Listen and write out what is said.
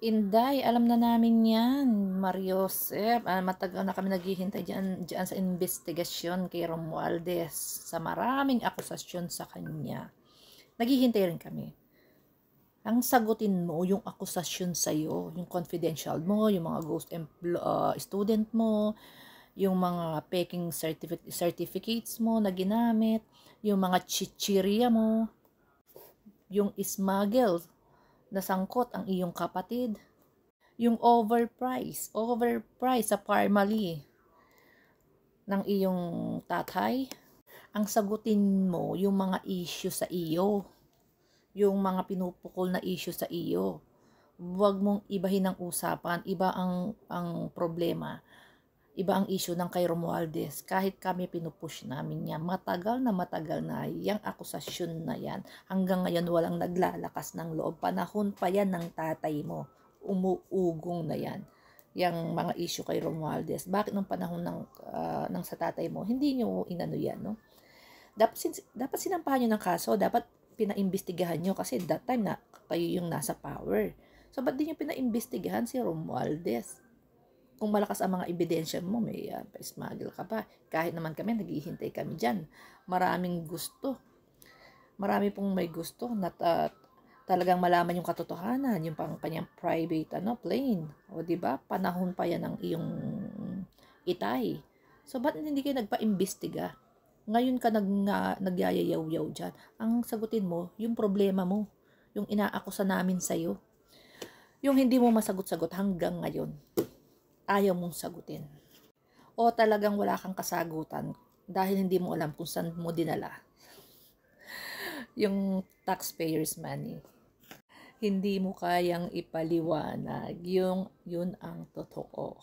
Inday, alam na namin yan, Mariosep. Matagal na kami naghihintay dyan sa investigasyon kay Romualdez sa maraming akusasyon sa kanya. Naghihintay rin kami. Ang sagutin mo yung akusasyon sa'yo, yung confidential mo, yung mga ghost student mo, yung mga peking certificates mo na ginamit, yung mga chichirya mo, yung smuggle na sangkot ang iyong kapatid, yung overprice sa Parmali ng iyong tatay. Ang sagutin mo yung mga issue sa iyo, yung mga pinupukol na issue sa iyo. Huwag mong ibahin ang usapan, iba ang problema. Iba ang issue ng kay Romualdez. Kahit kami pinupush namin yan, matagal na yung akusasyon na yan. Hanggang ngayon walang naglalakas ng loob. Panahon pa yan ng tatay mo. Umuugong na yan. Yang mga issue kay Romualdez. Bakit nung panahon ng sa tatay mo, hindi nyo inano yan, no? Dapat sinampahan nyo ng kaso. Dapat pinaimbestigahan nyo kasi that time na kayo yung nasa power. So, ba't di nyo pinaimbestigahan si Romualdez? Kung malakas ang mga ebidensya mo, may pa-smuggle ka pa. Kahit naman kami, naghihintay kami dyan. Maraming gusto. Marami pong may gusto na talagang malaman yung katotohanan, yung kanyang private plane. O diba? Panahon pa yan ng iyong itay. So, ba't hindi kayo nagpa-imbestiga? Ngayon ka nagyayayaw-yaw dyan. Ang sagutin mo, yung problema mo. Yung inaakusa namin sa'yo. Yung hindi mo masagot-sagot hanggang ngayon. Ayaw mong sagutin. O talagang wala kang kasagutan dahil hindi mo alam kung saan mo dinala yung taxpayers' money. Hindi mo kayang ipaliwanag yun ang totoo.